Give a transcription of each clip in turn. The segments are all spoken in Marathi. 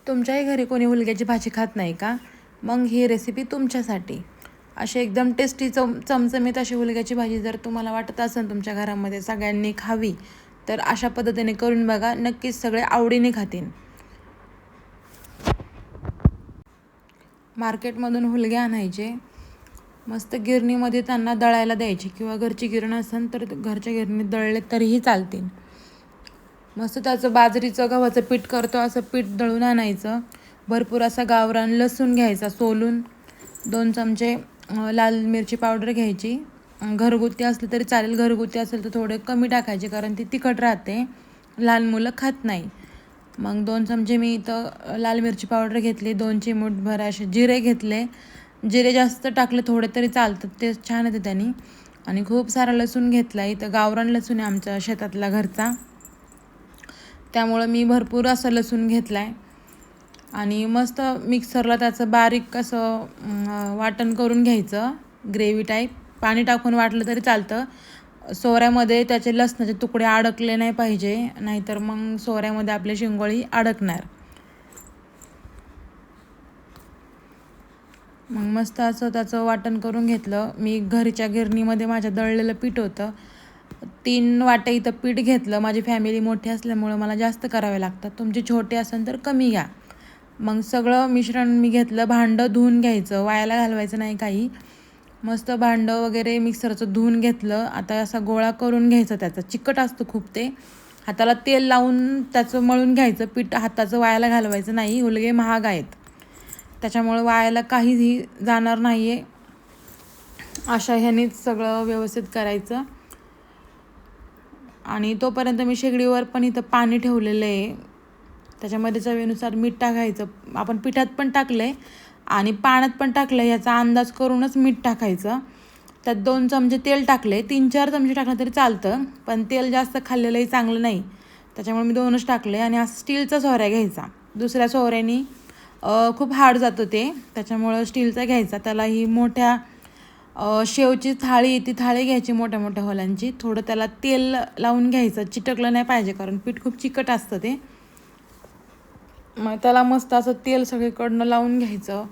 तुमच्याही घरी कोणी हुलग्याची भाजी खात नाही का? मग ही रेसिपी तुमच्यासाठी. अशी एकदम टेस्टी चमचमीत अशी हुलग्याची भाजी जर तुम्हाला वाटत असेल तुमच्या घरामध्ये सगळ्यांनी खावी, तर अशा पद्धतीने करून बघा. नक्कीच सगळे आवडीने खातील. मार्केटमधून हुलगे आणायचे, मस्त गिरणीमध्ये त्यांना दळायला द्यायचे किंवा घरची गिरण असेल तर घरच्या गिरणीत दळले तरीही चालतील. मस्त त्याचं बाजरीचं गव्हाचं पीठ करतो असं पीठ दळून आणायचं. भरपूर असा गावरान लसूण घ्यायचा सोलून. 2 चमचे लाल मिरची पावडर घ्यायची. घरगुती असली तरी चालेल, घरगुती असेल तर थोडे कमी टाकायचे कारण ती तिखट राहते, लहान मुलं खात नाही. मग 2 चमचे मी इथं लाल मिरची पावडर घेतली. 2 चिमूटभर असे जिरे घेतले. जिरे जास्त टाकले थोडे तरी चालतात, ते छान येते त्याने. आणि खूप सारा लसूण घेतला. इथं गावरान लसूण आहे आमच्या शेतातला घरचा, त्यामुळं मी भरपूर असं लसूण घेतला आहे. आणि मस्त मिक्सरला त्याचं बारीक असं वाटण करून घ्यायचं, ग्रेव्ही टाईप. पाणी टाकून वाटलं तरी चालतं. सोऱ्यामध्ये त्याचे लसणाचे तुकडे अडकले नाही पाहिजे, नाहीतर मग सोऱ्यामध्ये आपली शिंगोळी अडकणार. मग मस्त असं त्याचं वाटण करून घेतलं. मी घरच्या गिरणीमध्ये माझ्या दळलेलं पीठ होतं. 3 वाटे इथं पीठ घेतलं. माझी फॅमिली मोठी असल्यामुळं मला जास्त करावे लागतात. तुमची छोटी असेल तर कमी घ्या. मग सगळं मिश्रण मी घेतलं. भांडं धुवून घ्यायचं, वायाला घालवायचं नाही काही. मस्त भांडं वगैरे मिक्सरचं धुवून घेतलं. आता असा गोळा करून घ्यायचा. त्याचा चिकट असतं खूप, ते हाताला तेल लावून त्याचं मळून घ्यायचं पीठ. हाताचं वायाला घालवायचं नाही. हुलगे महाग आहेत, त्याच्यामुळं वायाला काहीही जाणार नाही आहे. अशा ह्यानेच सगळं व्यवस्थित करायचं. आणि तोपर्यंत मी शेगडीवर पण इथं पाणी ठेवलेलं आहे. त्याच्यामध्ये चवीनुसार मीठ टाकायचं. आपण पिठात पण टाकलं आहे आणि पाण्यात पण टाकलं आहे, याचा अंदाज करूनच मीठ टाकायचं. त्यात 2 चमचे तेल टाकले. 3-4 चमचे टाकलं तरी चालतं, पण तेल जास्त खाल्लेलंही चांगलं नाही, त्याच्यामुळे मी 2च टाकले. आणि असं स्टीलचा सोऱ्या घ्यायचा. दुसऱ्या सोऱ्याने खूप हार्ड जातं ते, त्याच्यामुळं स्टीलचा घ्यायचा. त्याला ही मोठ्या शेवची थाळी, ती थाळी घ्यायची मोठ्या मोठ्या होलांची. थोडं त्याला तेल लावून घ्यायचं, चिटकलं नाही पाहिजे कारण पीठ खूप चिकट असतं ते. मग त्याला मस्त असं तेल सगळीकडनं लावून घ्यायचं,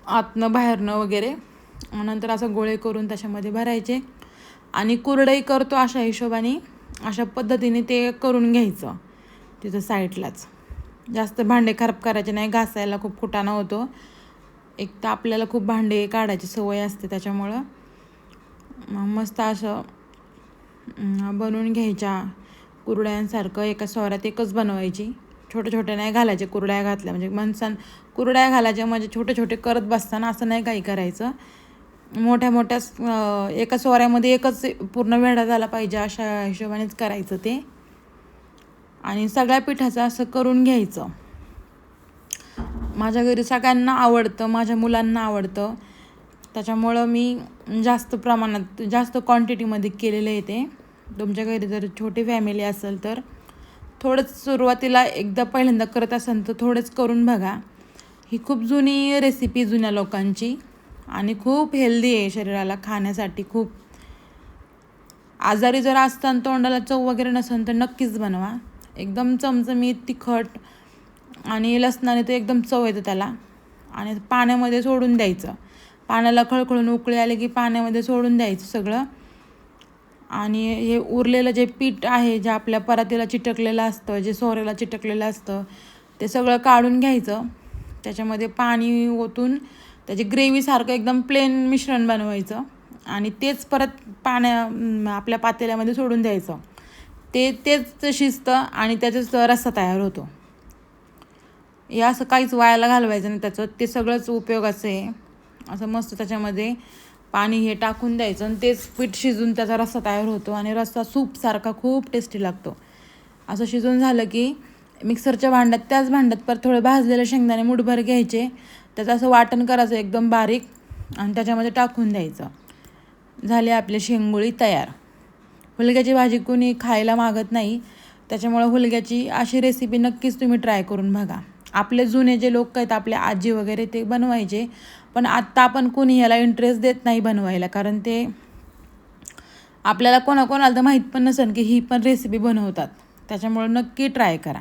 आतनं बाहेरनं वगैरे. नंतर असं गोळे करून त्याच्यामध्ये भरायचे आणि कुरडई करतो अशा हिशोबाने, अशा पद्धतीने ते करून घ्यायचं तिथं साईडलाच. जास्त भांडे खराब करायचे नाही, घासायला खूप कुटाणा होतो. एक तर आपल्याला खूप भांडे काढायची सवय असते, त्याच्यामुळं मस्त असं बनवून घ्यायच्या कुरड्यांसारखं. एका सोऱ्यात एकच बनवायची, छोटे छोटे नाही घालायचे. कुरड्या घातल्या म्हणजे माणसानं कुरड्या घालायच्या म्हणजे छोटे छोटे करत बसताना, असं नाही काही करायचं. मोठ्या मोठ्या एका सोऱ्यामध्ये एकच पूर्ण वेढा झाला पाहिजे, अशा हिशोबानेच करायचं ते. आणि सगळ्या पिठाचं असं करून घ्यायचं. माझ्या घरी सगळ्यांना आवडतं, माझ्या मुलांना आवडतं, त्याच्यामुळं मी जास्त प्रमाणात जास्त क्वांटिटीमध्ये केलेलं आहे ते. तुमच्या घरी जर छोटी फॅमिली असेल तर थोडंच सुरुवातीला एकदा पहिल्यांदा करत असाल तर थोडंच करून बघा. ही खूप जुनी रेसिपी, जुन्या लोकांची, आणि खूप हेल्दी आहे शरीराला खाण्यासाठी. खूप आजारी जर असताना, तोंडाला चव वगैरे नसेल तर नक्कीच बनवा. एकदम चमचमीत, तिखट आणि लसणाने तर एकदम चव येतं त्याला. आणि पाण्यामध्ये सोडून द्यायचं. पाण्याला खळखळून उकळी आले की पाण्यामध्ये सोडून द्यायचं सगळं. आणि हे उरलेलं जे पीठ आहे, जे आपल्या परातीला चिटकलेलं असतं, जे सोऱ्याला चिटकलेलं असतं, ते सगळं काढून घ्यायचं. त्याच्यामध्ये पाणी ओतून त्याची ग्रेव्हीसारखं एकदम प्लेन मिश्रण बनवायचं आणि तेच परत आपल्या पातेल्यामध्ये सोडून द्यायचं. तेच शिजतं आणि त्याचाच रस्सा तयार होतो. हे असं काहीच वायाला घालवायचं नाही त्याचं, ते सगळंच उपयोगाचं आहे. असं मस्त त्याच्यामध्ये पाणी हे टाकून द्यायचं आणि तेच पीठ शिजून त्याचा रस्सा तयार होतो. आणि रस्सा सूपसारखा खूप टेस्टी लागतो. असं शिजून झालं की मिक्सरच्या भांड्यात, त्याच भांड्यात परत थोडं भाजलेलं शेंगदाणे मुठभर घ्यायचे, त्याचं असं वाटण करायचं एकदम बारीक आणि त्याच्यामध्ये टाकून द्यायचं. झाली आपली शेंगोळी तयार. हुलग्याची भाजी कोणी खायला मागत नाही, त्याच्यामुळं हुलग्याची अशी रेसिपी नक्कीच तुम्ही ट्राय करून बघा. आपले जुने जे लोक आहेत, आपले आजी वगैरे, ते बनवायचे, पण आत्ता आपण कोणी ह्याला इंटरेस्ट देत नाही बनवायला, कारण ते आपल्याला कोणाकोणाला तर माहीत पण नसेल की ही पण रेसिपी बनवतात. त्याच्यामुळं नक्की ट्राय करा.